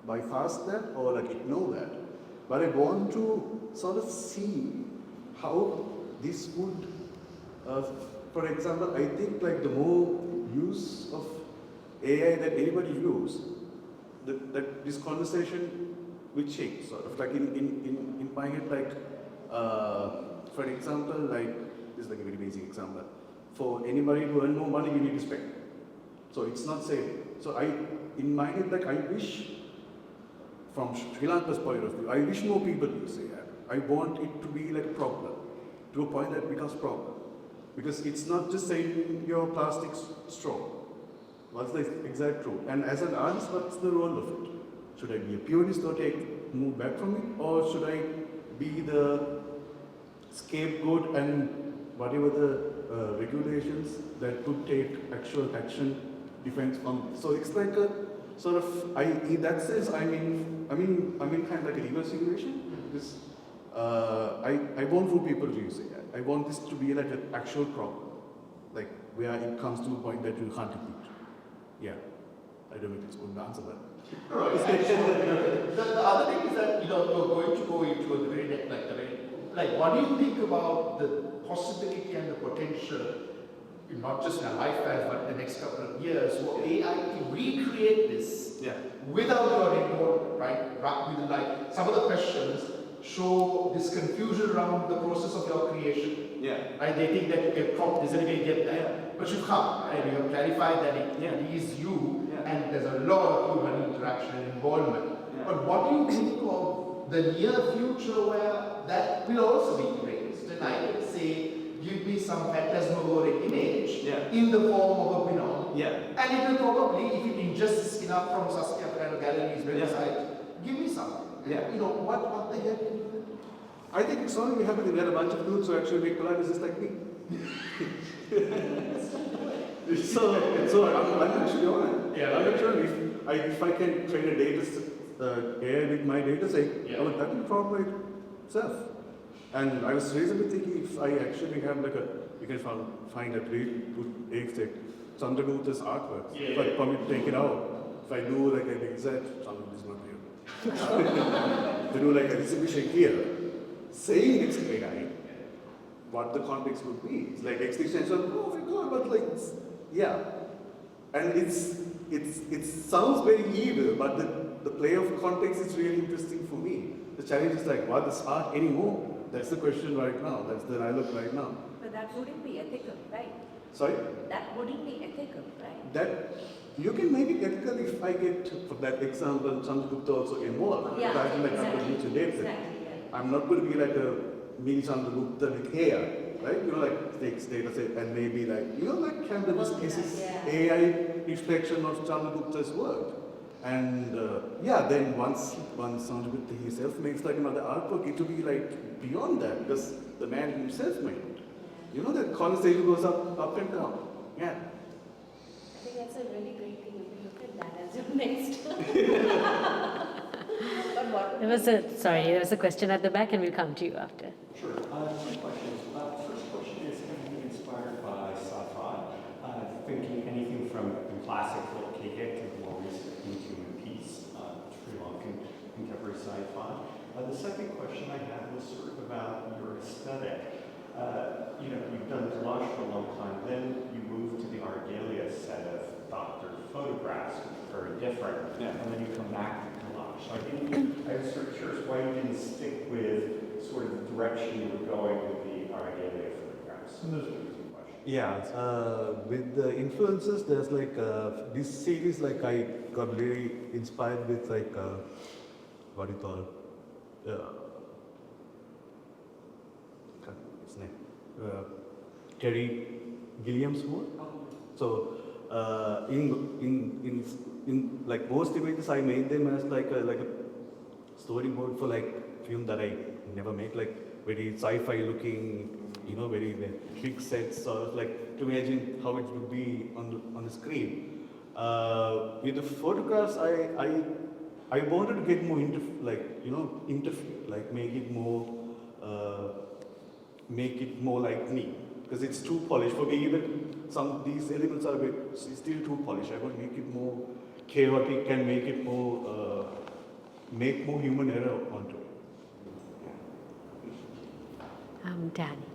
bypass that or ignore that, but I want to sort of see how this would, for example, I think the more use of AI that anybody use, that this conversation will change, sort of in my head, for example, this is a very basic example. For anybody to earn more money, you need to spend. So it's not saving. So in my head, I wish, from Sri Lanka's point of view, I wish more people use AI. I want it to be a problem, to a point that it becomes problem. Because it's not just saving your plastic straw. What's the exact role? And as an artist, what's the role of it? Should I be a purist or move back from it? Or should I be the scapegoat and whatever the regulations that could take actual action depends on. So it's like a sort of, in that sense, I'm in kind of like a reverse situation. This, I want for people to use it. I want this to be like an actual problem, where it comes to a point that you can't repeat. I don't know if it's going to answer that. The other thing is that you're going to go into a very what do you think about the possibility and the potential, not just in our lifetime, but in the next couple of years, for AI to recreate this without your input, right? With some of the questions show this confusion around the process of your creation. Right? They think that you can prompt this and you can get that, but you can't. Right? You have clarified that it is you, and there's a lot of human interaction and involvement. But what do you think of the near future where that will also be raised? And I can say, give me some phantasmagoric image in the form of a Binoy. And it will probably, if it ingests enough from Saskia kind of gallery's website, give me something. What the heck can you do? I think it's only happening. There are a bunch of dudes who actually make collages just like me. so I'm actually on it. I'm not sure if I can train a data the AI with my data set, that will corporate itself. And I was reasonably thinking if I actually have like you can find a really good data set, Chandragupta's artworks. If I probably take it out, if I do like an exact, Chandragupta is not here. To do like an exhibition here, saying it's AI, what the context would be. It's like existential, oh my god, but like, yeah. And it sounds very evil, but the play of context is really interesting for me. The challenge is like, what is art anymore? That's the question right now. That's the dialogue right now. But that wouldn't be ethical, right? Sorry? That wouldn't be ethical, right? That you can make it ethical if I get, for that example, Chandragupta also involved. Yeah, Like exactly. Exactly. I'm not going to be like a mini Chandragupta with hair, right? You know, like takes data set and maybe like, you know, like Camden is AI reflection of Chandragupta's work. And then once Chandragupta himself makes like another artwork, it will be like beyond that because the man himself made it. You know, that conversation goes up and down. Yeah. I think that's a really great thing. You can look at that as your next. But what There was a question at the back, and we'll come to you after. Sure. Two questions. First question is kind of inspired by sci-fi, thinking anything from classic Keke to more recent human piece, Sri Lankan contemporary sci-fi. The second question I had was sort of about your aesthetic. You've done collage for a long time, then you moved to the Argalia set of doctored photographs, which are very different, and then you come back to collage. So I was sort of curious why you didn't stick with sort of the direction you were going with the Argalia photographs. So those are the two questions. Yeah, with the influences, there's like this series, like I got really inspired with like what do you call his name? Terry Gilliam's work. So in like most images, I made them as like a storyboard for like film that I never make, like very sci-fi looking, very big sets, sort of like to imagine how it would be on the screen. With the photographs, I wanted to get more interfere, like make it more like me, because it's too polished for me. Even some of these elements are still too polished. I want to make it more chaotic and make it more make more human error onto it. Danny.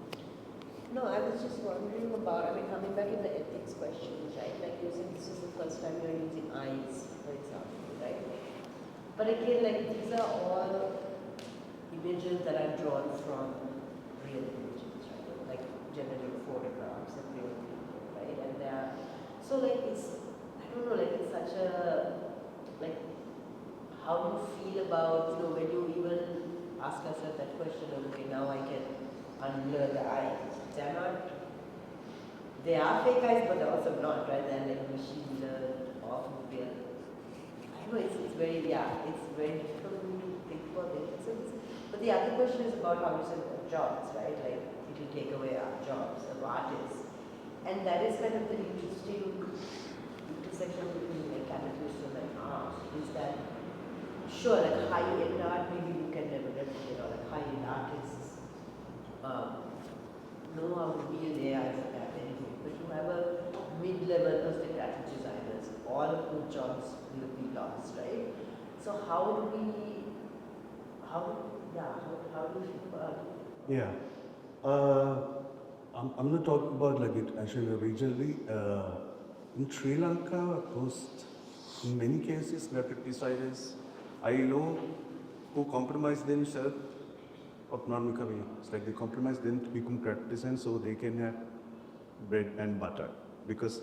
No, I was just wondering about, coming back in the ethics questions, right? Like you said, this is the first time you're using eyes, for example, right? But again, like these are all images that are drawn from real images, right? Like generative photographs of real people, right? And they are, so like it's, I don't know, like it's such a, like, how do you feel about, when you even ask yourself that question of, okay, now I can unblur the eyes. They are fake eyes, but they're also not, right? They're like machine learned, often real. I don't know, it's very difficult for me to think about it. But the other question is about how you said jobs, right? Like, it will take away our jobs of artists. And that is kind of the interesting intersection between like capitalism and art, is that, sure, like high-end art, maybe you can never replicate, or like high-end artists know how to be an AI for that anyway. But you have a mid-level of the graphic designers, all of whose jobs will be lost, right? So how do you think about it? Yeah. I'm not talking about like it actually regionally. In Sri Lanka, in many cases, graphic designers I know who compromise themselves of not becoming. It's like they compromise them to become graphic designers so they can have bread and butter. Because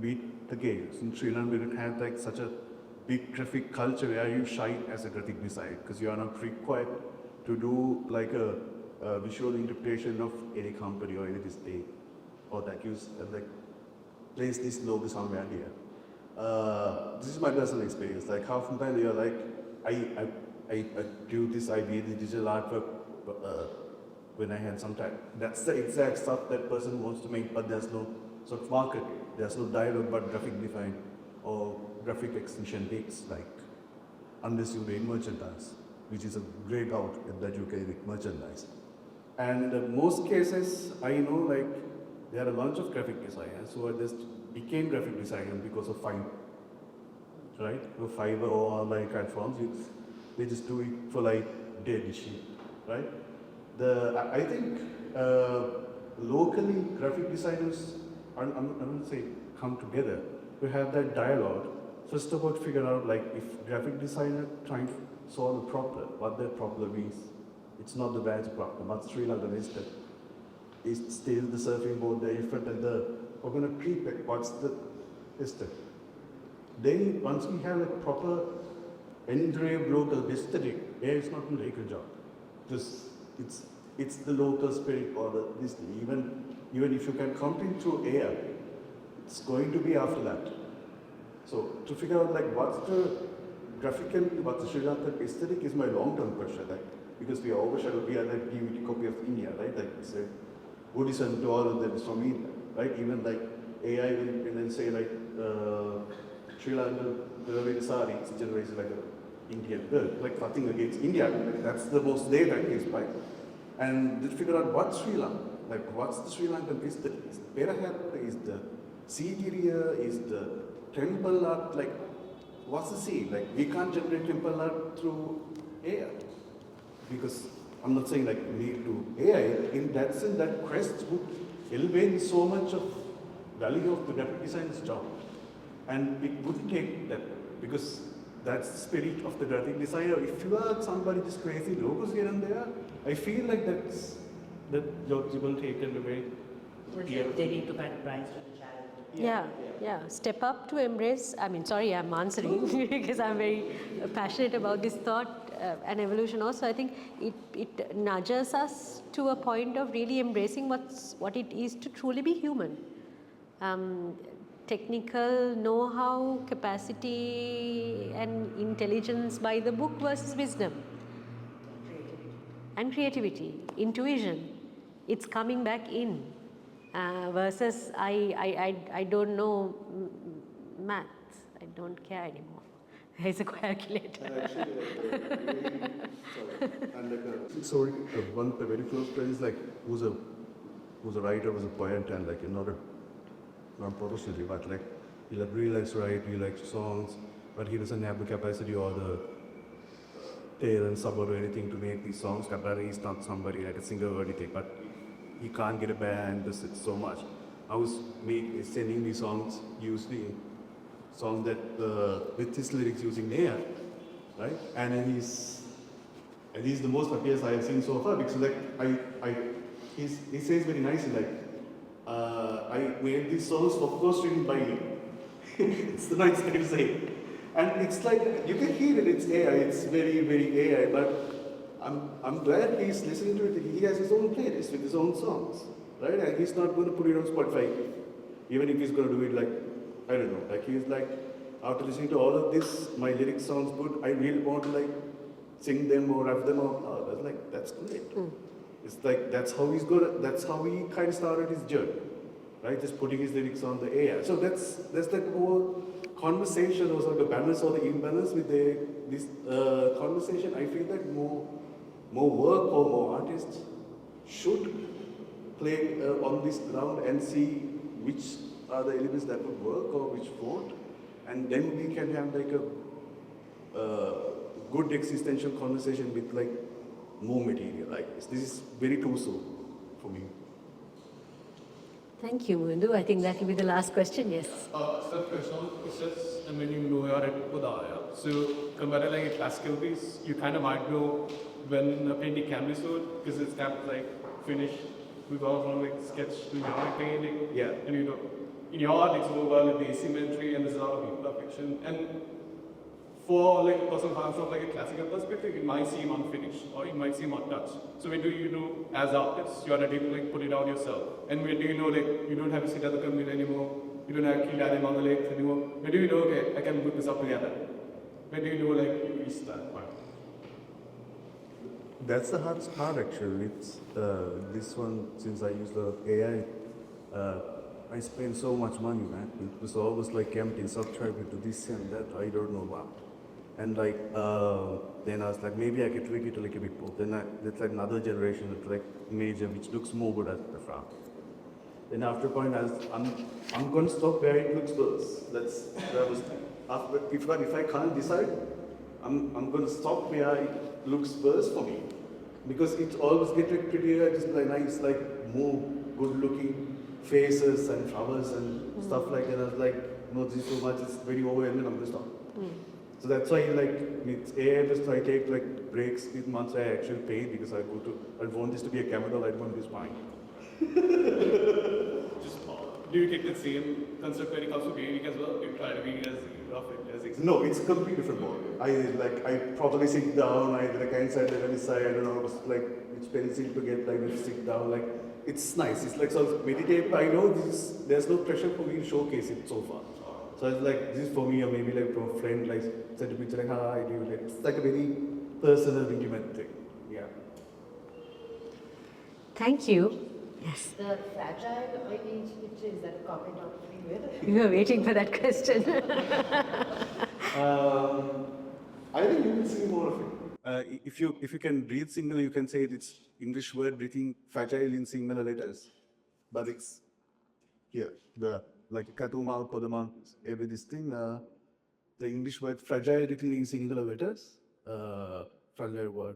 in Sri Lanka, we don't have like such a big graphic culture where you shine as a graphic designer, because you are not required to do like a visual interpretation of any company or any display, or that you like place this logo somewhere here. This is my personal experience. Like half the time you're like, I do this, I made the digital artwork when I had some time. That's the exact stuff that person wants to make, but there's no sort of market. There's no dialogue about graphic design or graphic extension takes like unless you make merchandise, which is a great out that you can make merchandise. And most cases, I know like there are a bunch of graphic designers who are just became graphic designers because of Fiverr, right? Or Fiverr or online platforms, they just do it for like daily shit, right? I think locally graphic designers, I'm going to say, come together to have that dialogue. First of all, figure out like if graphic designer trying to solve a problem, what their problem is. It's not the badge problem. What Sri Lanka is that it's still the surfing board, the effort and we're going to keep it. What's the system? Then once we have a proper engraved local aesthetic, it's not going to take a job. Because it's the local spirit or this thing. Even if you can complete through air, it's going to be after that. So to figure out like what's the graphical, what's the Sri Lankan aesthetic is my long-term question. Like, because we are overshadowed, we are like DVD copy of India, right? Like we say, Buddhism to all of them is from India, right? Even like AI will then say like Sri Lanka, the sari, it's generated like an Indian girl, like nothing against India, that's the most they that is by. And they figure out what's Sri Lanka, like what's the Sri Lankan aesthetic? Is the Perahat, is the sea area, is the temple art, like what's the sea? Like we can't generate temple art through AI. Because I'm not saying like we need to AI, in that sense that quest would elevate so much of value of the graphic designer's job. And it wouldn't take that, because that's the spirit of the graphic designer. If you are somebody just crazy logos here and there, I feel like that jobs will take it away. They need to kind of rise to the challenge. Yeah. Step up to embrace. I mean, sorry, I'm answering because I'm very passionate about this thought and evolution. Also, I think it nudges us to a point of really embracing what it is to truly be human. Technical know-how, capacity, and intelligence by the book versus wisdom. And creativity, intuition. It's coming back in. Versus I don't know maths. I don't care anymore. It's a calculator. Sorry, one of the very close friends, like who's a writer, was a poet, and like another non-professionally, but like he really likes to write, he likes songs, but he doesn't have the capacity or the talent, support or anything to make these songs. He's not somebody like a singer or anything, but he can't get a band, this is so much. I was sending these songs, usually songs that with his lyrics using AI, right? And he's the most happiest I have seen so far, because like he says very nicely like I made these songs of course written by me. It's the nice thing to say. And it's like you can hear it, it's AI, it's very, very AI, but I'm glad he's listening to it. He has his own playlist with his own songs, right? And he's not going to put it on Spotify, even if he's going to do it like, I don't know, like he's like, after listening to all of this, my lyrics sounds good, I really want to like sing them or rap them out loud. I was like, that's great. It's like, that's how he kind of started his journey, right? Just putting his lyrics on the AI. So that's the whole conversation, also the balance or the imbalance with this conversation. I feel that more work or more artists should play on this ground and see which are the elements that would work or which won't, and then we can have like a good existential conversation with like more material like this. This is very too soon for me. Thank you, Muvindu. I think that will be the last question. Yes. So the question is just when you know you're at Podaya. So compared to like a classical piece, you kind of might know when a painting can be sold because it's kind of like finished with all like sketch to your painting. Yeah. And you know, in your art it's more about the asymmetry and there's a lot of imperfection. And for like a person who comes from like a classical perspective, it might seem unfinished or it might seem untouched. So when do you know, as artists, you are ready to like put it out yourself? And when do you know like you don't have to sit at the computer anymore, you don't have to kill animal on the legs anymore? When do you know, okay, I can put this up together? When do you know like you reach that point? That's the hardest part actually. It's this one, since I use the AI, I spend so much money, man. It was always like empty, subscribing to this and that, I don't know what. And then I was like, maybe I could tweak it a little bit more. Then that's like another generation of like major, which looks more good at the front. Then after a point, I'm going to stop where it looks worse. That's where I was. If I can't decide, I'm going to stop where it looks worse for me, because it always gets like prettier, just like nice, like more good-looking faces and flowers and stuff like that. I was like, no, this is so much. It's very overwhelming. I'm going to stop. So that's why I take like breaks with months I actually paid, because I want this to be a camera doll, I want this fine. Do you take the same concept when it comes to painting as well? You try to be as rough as exact? No, it's a completely different ball. I properly sit down, I like inside the side, I don't know like which pencil to get, like to sit down, like it's nice. It's like sort of meditate. I know there's no pressure for me to showcase it so far. So it's like this is for me, or maybe like for a friend, like send a picture like I do. Like, it's like a very personal, intimate thing. Yeah. Thank you. Yes. The fragile image picture, is that a comment on freeware? We were waiting for that question. I think you will see more of it. If you can read singular, you can say it's English word written fragile in singular letters, but it's here like katuma, kodama, every this thing. The English word fragile written in singular letters. Fragile word.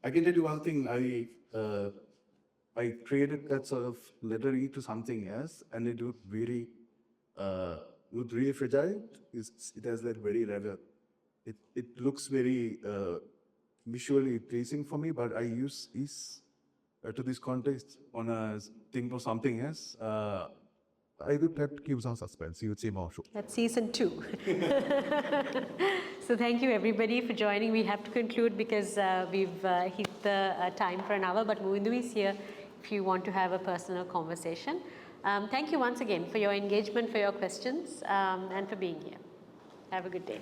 I can tell you one thing. I created that sort of letter to something else, and it looked really fragile. It has like very rare. It looks very visually pleasing for me, but I use this to this context on a thing for something else. I think that gives some suspense. You would see more. That's season 2. So thank you everybody for joining. We have to conclude because we've hit the time for an hour, but Muvindu is here if you want to have a personal conversation. Thank you once again for your engagement, for your questions, and for being here. Have a good day.